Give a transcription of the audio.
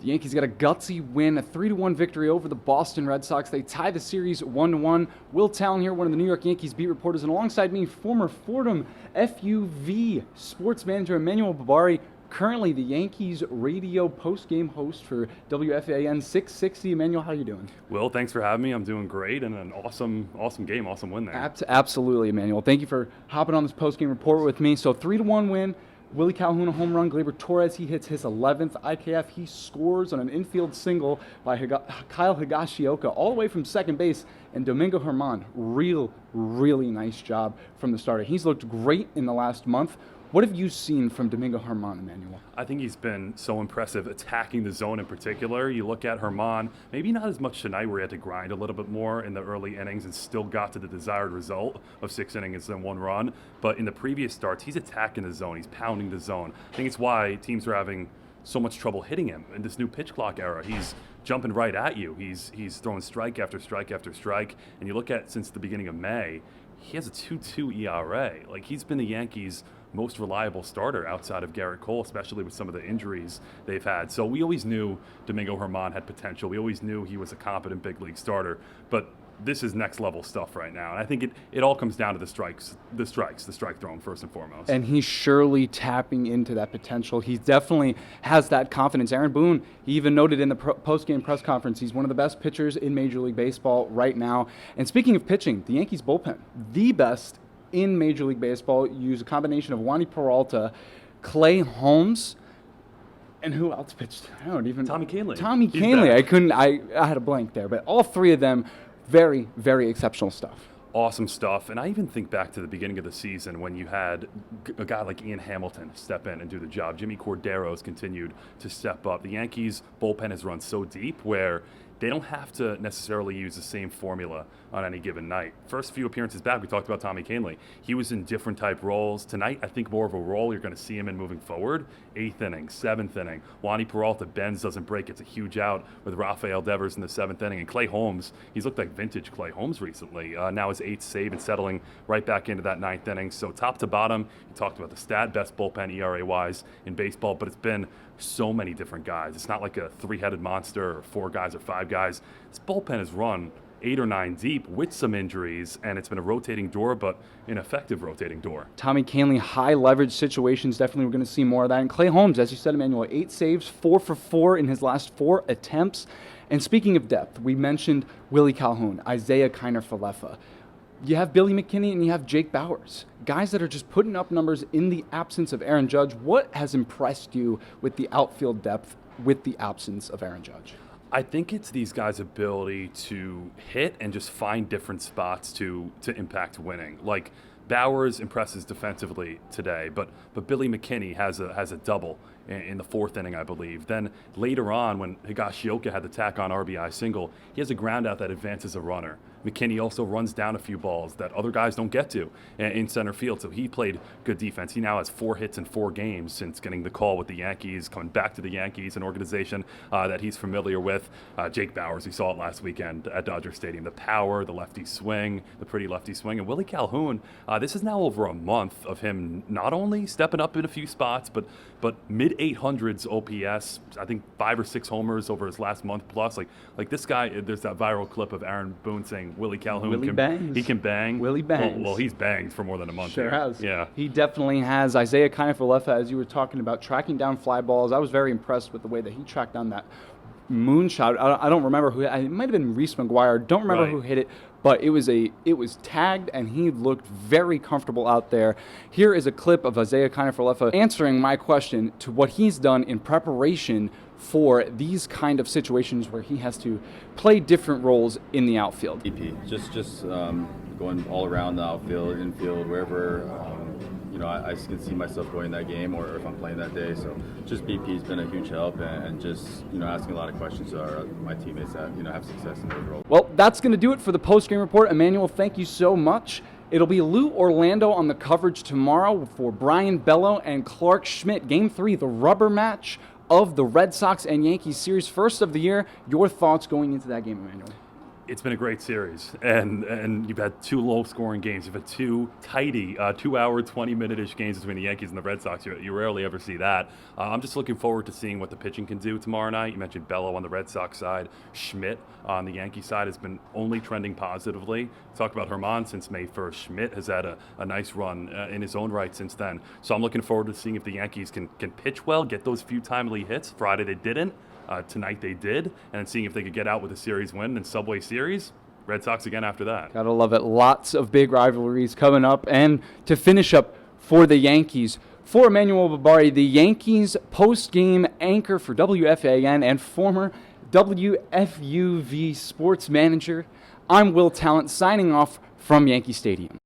The Yankees got a gutsy win, a 3-1 victory over the Boston Red Sox. They tie the series 1-1. Will Tallant here, one of the New York Yankees beat reporters, and alongside me, former Fordham FUV sports manager Emmanuel Berbari, currently the Yankees radio postgame host for WFAN 660. Emmanuel, how you doing? Will, thanks for having me. I'm doing great, and an awesome game, awesome win there. Absolutely, Emmanuel. Thank you for hopping on this postgame report with me. So 3-1 win. Willie Calhoun a home run. Gleyber Torres, he hits his 11th IKF. He scores on an infield single by Kyle Higashioka all the way from second base. And Domingo German, really nice job from the starter. He's looked great in the last month. What have you seen from Domingo German, Emmanuel? I think he's been so impressive attacking the zone in particular. You look at German, maybe not as much tonight where he had to grind a little bit more in the early innings and still got to the desired result of 6 innings and 1 run. But in the previous starts, he's attacking the zone. He's pounding the zone. I think it's why teams are having so much trouble hitting him in this new pitch clock era. He's jumping right at you. He's throwing strike after strike after strike. And you look at since the beginning of May, he has a 2.2 ERA. Like, he's been the Yankees' most reliable starter outside of Garrett Cole, especially with some of the injuries they've had. So we always knew Domingo German had potential. We always knew he was a competent big league starter. But this is next level stuff right now. And I think it all comes down to the strike throwing first and foremost. And he's surely tapping into that potential. He definitely has that confidence. Aaron Boone, he even noted in the post-game press conference, he's one of the best pitchers in Major League Baseball right now. And speaking of pitching, the Yankees bullpen, the best in Major League Baseball, use a combination of Wandy Peralta, Clay Holmes, and who else pitched? I don't even. Tommy Kahnle. Tommy Kahnle. I had a blank there, but all three of them, very exceptional stuff. Awesome stuff. And I even think back to the beginning of the season when you had a guy like Ian Hamilton step in and do the job. Jimmy Cordero's continued to step up. The Yankees bullpen has run so deep where they don't have to necessarily use the same formula on any given night. First few appearances back, we talked about Tommy Kahnle. He was in different type roles. Tonight, I think more of a role you're going to see him in moving forward. 8th inning, 7th inning. Wandy Peralta bends, doesn't break. It's a huge out with Rafael Devers in the 7th inning. And Clay Holmes, he's looked like vintage Clay Holmes recently. Now his 8th save and settling right back into that 9th inning. So top to bottom, you talked about the stat, best bullpen ERA-wise in baseball, but it's been so many different guys. It's not like a 3-headed monster or 4 guys or 5 guys. This bullpen has run 8 or 9 deep with some injuries, and it's been a rotating door, but an effective rotating door. Tommy Kahnle, high leverage situations, definitely we're going to see more of that. And Clay Holmes, as you said, Emmanuel, 8 saves, 4 for 4 in his last 4 attempts. And speaking of depth, we mentioned Willie Calhoun, Isaiah Kiner-Falefa. You have Billy McKinney and you have Jake Bauers, guys that are just putting up numbers in the absence of Aaron Judge. What has impressed you with the outfield depth with the absence of Aaron Judge? I think it's these guys' ability to hit and just find different spots to impact winning. Like, Bauers impresses defensively today, but Billy McKinney has a double in the 4th inning, I believe. Then later on, when Higashioka had the tack-on RBI single, he has a ground out that advances a runner. McKinney also runs down a few balls that other guys don't get to in center field, so he played good defense. He now has 4 hits in 4 games since getting the call with the Yankees, coming back to the Yankees, an organization that he's familiar with. Jake Bauers, we saw it last weekend at Dodger Stadium. The power, the lefty swing, the pretty lefty swing. And Willie Calhoun, this is now over a month of him not only stepping up in a few spots, but mid-800s OPS, I think 5 or 6 homers over his last month plus. Like this guy, there's that viral clip of Aaron Boone saying, Willie Calhoun bangs. He can bang. Willie bangs. Well, he's banged for more than a month. Sure here. has. Yeah. He definitely has. Isaiah Kiner-Falefa, as you were talking about, tracking down fly balls. I was very impressed with the way that he tracked down that moonshot. I don't remember who. It might have been Reese McGuire. Don't remember who hit it, but it was tagged, and he looked very comfortable out there. Here is a clip of Isaiah Kiner-Falefa answering my question to what he's done in preparation for these kind of situations where he has to play different roles in the outfield. BP, just going all around the outfield, infield, wherever. I just can see myself going that game, or if I'm playing that day. So just BP's been a huge help, and just asking a lot of questions to my teammates that have success in those roles. Well, that's going to do it for the post-game report. Emmanuel, thank you so much. It'll be Lou Orlando on the coverage tomorrow for Brian Bello and Clark Schmidt. Game 3, the rubber match of the Red Sox and Yankees series, first of the year. Your thoughts going into that game, Emmanuel? It's been a great series, and you've had two low-scoring games. You've had two tidy, 2-hour, 20-minute-ish games between the Yankees and the Red Sox. You rarely ever see that. I'm just looking forward to seeing what the pitching can do tomorrow night. You mentioned Bello on the Red Sox side. Schmidt on the Yankee side has been only trending positively. Talked about German since May 1st. Schmidt has had a nice run in his own right since then. So I'm looking forward to seeing if the Yankees can pitch well, get those few timely hits. Friday they didn't. Tonight they did, and seeing if they could get out with a series win in Subway Series. Red Sox again after that. Gotta love it. Lots of big rivalries coming up. And to finish up for the Yankees, for Emmanuel Berbari, the Yankees post-game anchor for WFAN and former WFUV sports manager, I'm Will Tallant signing off from Yankee Stadium.